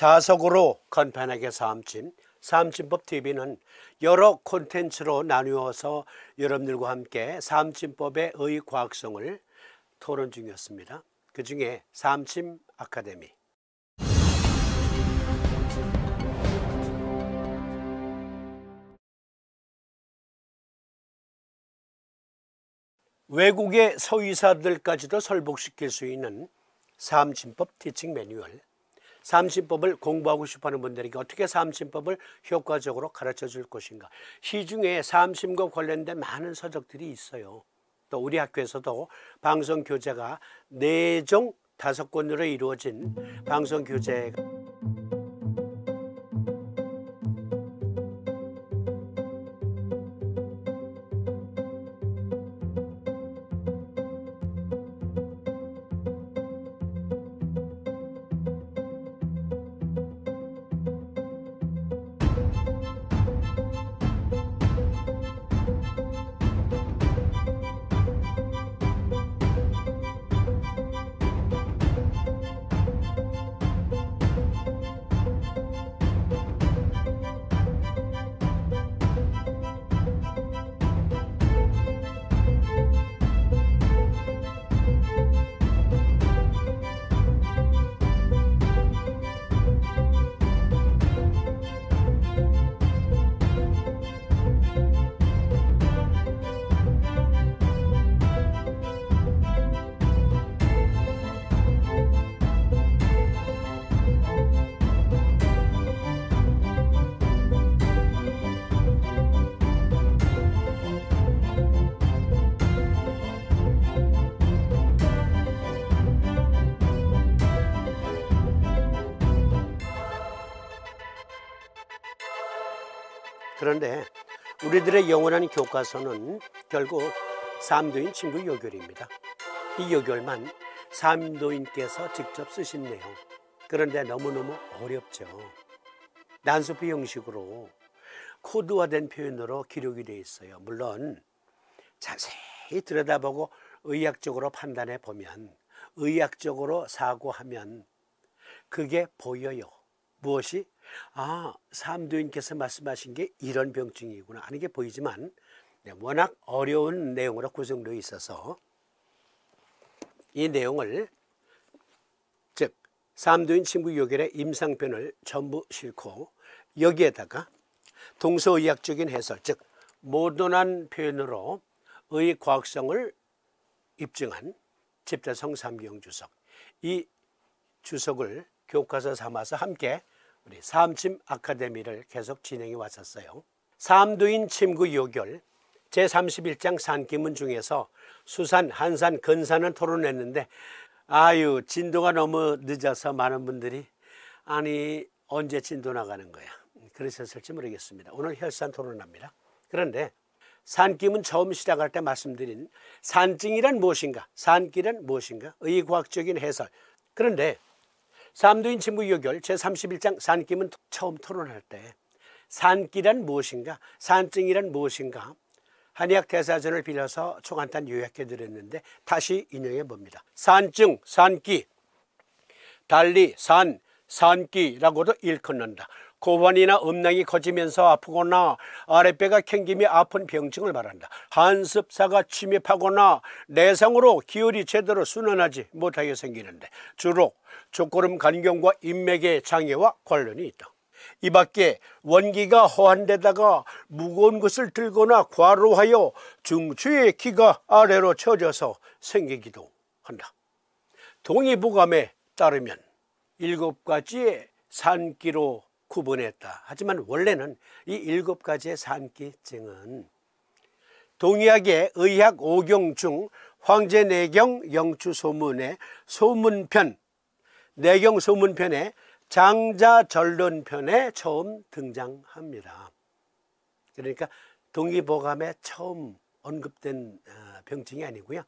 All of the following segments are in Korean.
자석으로 간편하게 사함침, 사함침법 TV는 여러 콘텐츠로 나누어서 여러분들과 함께 사함침법의 의과학성을 토론 중이었습니다. 그 중에 사함침 아카데미, 외국의 서의사들까지도 설복시킬 수 있는 사함침법 티칭 매뉴얼, 사함침법을 공부하고 싶어하는 분들에게 어떻게 사함침법을 효과적으로 가르쳐 줄 것인가. 시중에 사함침과 관련된 많은 서적들이 있어요. 또 우리 학교에서도 방송교재가 4종 5권으로 이루어진 방송교재가 그런데 우리들의 영원한 교과서는 결국 삼도인 친구 요결입니다. 이 요결만 삼도인께서 직접 쓰신 내용. 그런데 너무너무 어렵죠. 난수표 형식으로 코드화된 표현으로 기록이 되어 있어요. 물론 자세히 들여다보고 의학적으로 판단해 보면, 의학적으로 사고하면 그게 보여요. 무엇이? 삼도인께서 말씀하신 게 이런 병증이구나 하는 게 보이지만 워낙 어려운 내용으로 구성되어 있어서 이 내용을, 즉 삼도인 친구 요결의 임상편을 전부 싣고 여기에다가 동서의학적인 해설, 즉 모던한 표현으로 의과학성을 입증한 집대성 삼경 주석, 이 주석을 교과서 삼아서 함께 우리 사함침 아카데미를 계속 진행해 왔었어요. 삼도인 침구 요결 제31장 산기문 중에서 수산, 한산, 근산은 토론했는데 진도가 너무 늦어서 많은 분들이 언제 진도 나가는 거야 그러셨을지 모르겠습니다. 오늘 혈산 토론합니다. 그런데 산기문 처음 시작할 때 말씀드린 산증이란 무엇인가, 산기란 무엇인가, 의과학적인 해설. 그런데 삼도인 친구 요결 제31장 산기문 처음 토론할 때 산기란 무엇인가, 산증이란 무엇인가 한의학 대사전을 빌려서 초간단 요약해 드렸는데 다시 인용해 봅니다. 산증, 산기, 달리 산, 산기라고도 일컫는다. 고환이나 음낭이 커지면서 아프거나 아랫배가 캥김이 아픈 병증을 말한다. 한습사가 침입하거나 내상으로 기혈이 제대로 순환하지 못하게 생기는데 주로 족고름 간경과 인맥의 장애와 관련이 있다. 이 밖에 원기가 허한 데다가 무거운 것을 들거나 과로하여 중추의 기가 아래로 처져서 생기기도 한다. 동의보감에 따르면 7가지의 산기로 구분했다. 하지만 원래는 이 7가지의 산기증은 동의학의 의학 5경 중 황제내경 영추소문의 소문편, 내경 소문편의 장자전론편에 처음 등장합니다. 그러니까 동의보감에 처음 언급된 병증이 아니고요.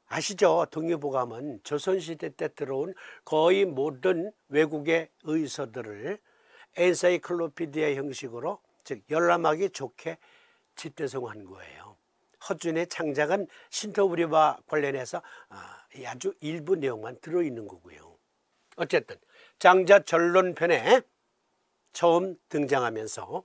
아시죠? 동의보감은 조선시대 때 들어온 거의 모든 외국의 의서들을 엔사이클로피디아 형식으로, 즉 열람하기 좋게 집대성한 거예요. 허준의 창작은 신토부리와 관련해서 아주 일부 내용만 들어있는 거고요. 어쨌든 장자전론편에 처음 등장하면서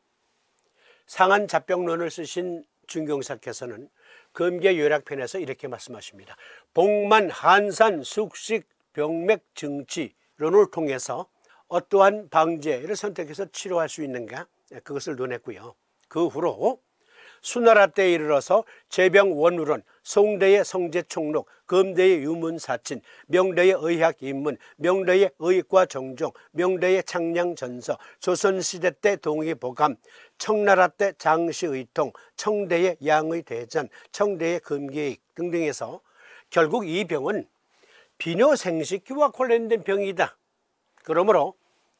상한자병론을 쓰신 준경사께서는 금계요약편에서 이렇게 말씀하십니다. 복만, 한산, 숙식, 병맥, 증치론을 통해서 어떠한 방제를 선택해서 치료할 수 있는가, 그것을 논했고요. 그 후로 수나라 때에 이르러서 제병원우론, 송대의 성제총록, 금대의 유문사친, 명대의 의학입문, 명대의 의과정종, 명대의 창량전서, 조선시대 때 동의보감, 청나라 때 장시의통, 청대의 양의대전, 청대의 금계익 등등에서 결국 이 병은 비뇨생식기와 관련된 병이다. 그러므로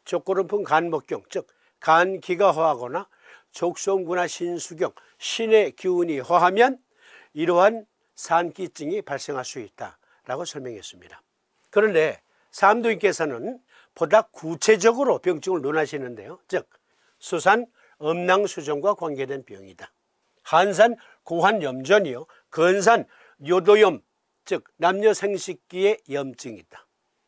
족고름풍 간목경, 즉 간기가 허하거나 족소음구나 신수경, 신의 기운이 허하면 이러한 산기증이 발생할 수 있다라고 설명했습니다. 그런데 삼도인께서는 보다 구체적으로 병증을 논하시는데요. 즉 수산 음낭수정과 관계된 병이다. 한산 고환염전이요, 건산 요도염, 즉 남녀생식기의 염증이다.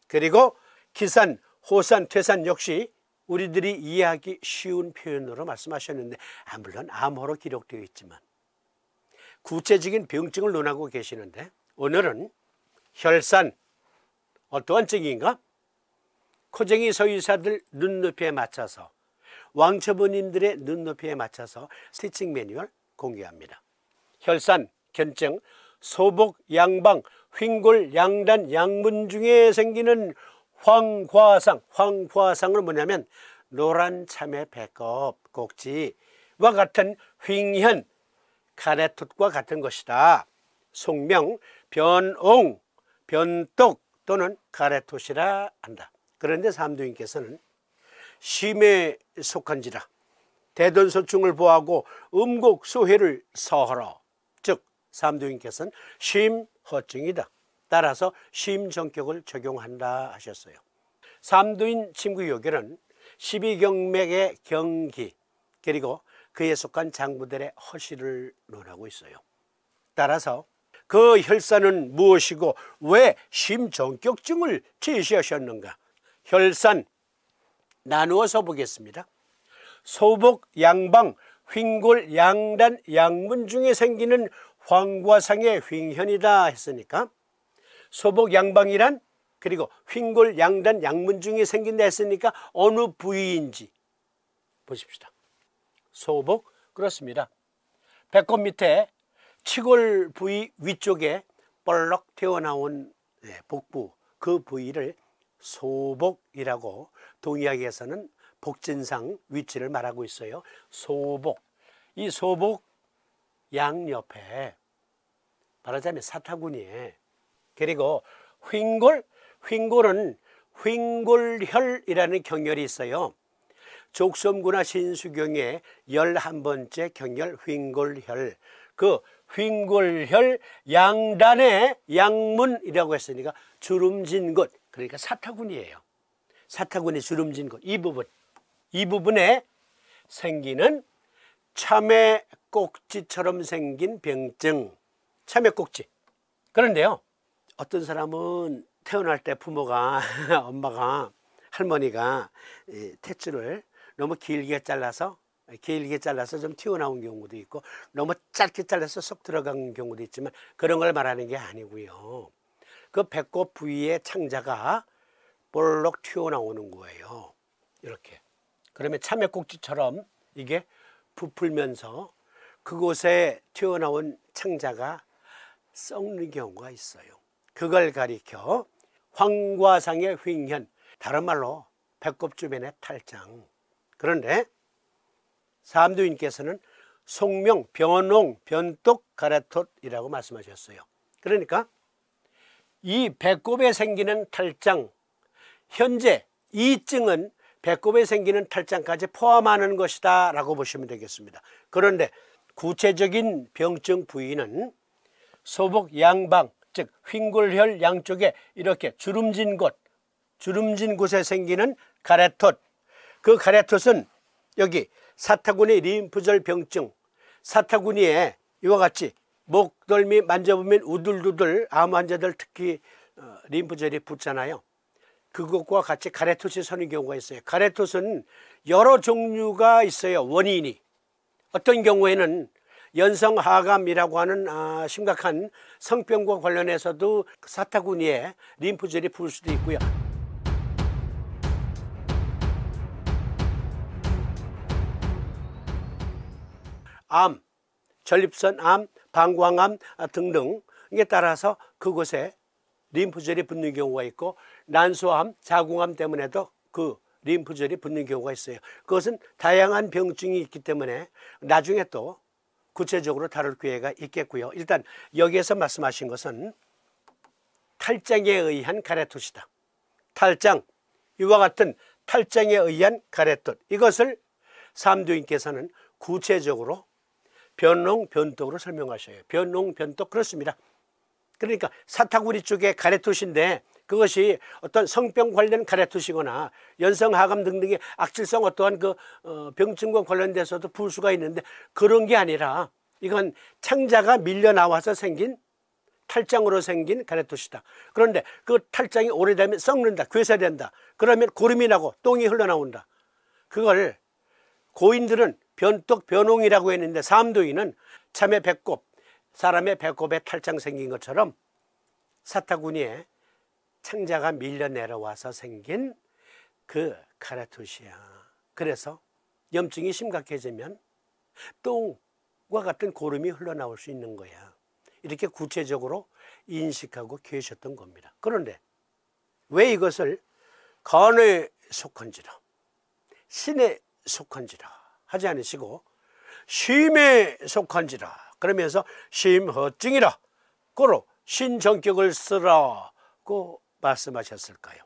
그리고 기산, 호산, 퇴산 역시 우리들이 이해하기 쉬운 표현으로 말씀하셨는데, 물론 암호로 기록되어 있지만 구체적인 병증을 논하고 계시는데, 오늘은 혈산, 어떠한 증인가? 코쟁이 서의사들 눈높이에 맞춰서, 왕초보님들의 눈높이에 맞춰서 스티칭 매뉴얼 공개합니다. 혈산, 견증, 소복, 양방, 휭골, 양단, 양문 중에 생기는 황과상, 황과상은 뭐냐면 노란 참외 배껍, 꼭지와 같은 휭현, 가래톳과 같은 것이다. 속명, 변옹, 변똑 또는 가래톳이라 한다. 그런데 삼도인께서는 심에 속한지라 대돈소충을 보하고 음곡 소회를 서하라. 즉 삼도인께서는 심허증이다. 따라서 심정격을 적용한다 하셨어요. 삼도인 침구요결은 12경맥의 경기, 그리고 그에 속한 장부들의 허시를 논하고 있어요. 따라서 그 혈산은 무엇이고 왜 심정격증을 제시하셨는가? 혈산 나누어서 보겠습니다. 소복, 양방, 휭골, 양단, 양문 중에 생기는 황과상의 휭현이다 했으니까, 소복, 양방이란, 그리고 휭골, 양단, 양문 중에 생긴다 했으니까 어느 부위인지 보십시다. 소복, 그렇습니다. 배꼽 밑에 치골 부위 위쪽에 볼록 튀어나온 복부, 그 부위를 소복이라고 동의학에서는 복진상 위치를 말하고 있어요. 소복, 이 소복 양옆에 말하자면 사타구니에, 그리고 휭골, 휭골은 휭골혈이라는 경혈이 있어요. 족소음구나 신수경의 11번째 경혈 휭골혈, 그 휭골혈 양단의 양문이라고 했으니까 주름진 곳, 그러니까 사타구니예요. 사타구니 주름진 곳, 이 부분에 생기는 참외 꼭지처럼 생긴 병증, 참외 꼭지. 그런데요, 어떤 사람은 태어날 때 부모가 엄마가, 할머니가 탯줄을 너무 길게 잘라서 좀 튀어나온 경우도 있고, 너무 짧게 잘라서 쏙 들어간 경우도 있지만, 그런 걸 말하는 게 아니고요. 그 배꼽 부위의 창자가 볼록 튀어나오는 거예요. 이렇게. 그러면 참외꼭지처럼 이게 부풀면서 그곳에 튀어나온 창자가 썩는 경우가 있어요. 그걸 가리켜 황과상의 휭현, 다른 말로 배꼽 주변의 탈장. 그런데 삼도인께서는 속명, 변옹, 변똑, 가래톳이라고 말씀하셨어요. 그러니까 이 배꼽에 생기는 탈장, 현재 이 증은 배꼽에 생기는 탈장까지 포함하는 것이다 라고 보시면 되겠습니다. 그런데 구체적인 병증 부위는 소복 양방, 즉 휭골혈 양쪽에 이렇게 주름진 곳에 생기는 가래톳, 그 가래톳은 여기 사타구니 림프절 병증, 사타구니에 이와 같이 목덜미 만져보면 우들두들, 암 환자들 특히 림프절이 붓잖아요. 그것과 같이 가래토시 서는 경우가 있어요. 가래토스는 여러 종류가 있어요. 원인이. 어떤 경우에는 연성하감이라고 하는 심각한 성병과 관련해서도 사타구니에 림프절이 부을 수도 있고요. 암, 전립선암, 방광암 등등에 따라서 그곳에 림프절이 붙는 경우가 있고, 난소암, 자궁암 때문에도 그 림프절이 붙는 경우가 있어요. 그것은 다양한 병증이 있기 때문에 나중에 또 구체적으로 다룰 기회가 있겠고요. 일단 여기에서 말씀하신 것은 탈장에 의한 가래토시다. 탈장, 이와 같은 탈장에 의한 가래토, 이것을 삼두인께서는 구체적으로 변농, 변독으로 설명하셔요. 변농, 변독, 그렇습니다. 그러니까 사타구니 쪽에 가래토시인데 그것이 어떤 성병 관련 가래토시거나 연성하감 등등의 악질성 어떠한 그 병증과 관련돼서도 부을 수가 있는데, 그런 게 아니라 이건 창자가 밀려 나와서 생긴 탈장으로 생긴 가래토시다. 그런데 그 탈장이 오래되면 썩는다, 괴사된다. 그러면 고름이 나고 똥이 흘러나온다. 그걸 고인들은 변독, 변홍이라고 했는데, 삼도인은 참외 배꼽, 사람의 배꼽에 탈장 생긴 것처럼 사타구니에 창자가 밀려 내려와서 생긴 그 가래토시야. 그래서 염증이 심각해지면 똥과 같은 고름이 흘러나올 수 있는 거야. 이렇게 구체적으로 인식하고 계셨던 겁니다. 그런데 왜 이것을 간에 속한지라, 신에 속한지라 하지 않으시고 심에 속한지라 그러면서 심허증이라 고로 신정격을 쓰라고 말씀하셨을까요?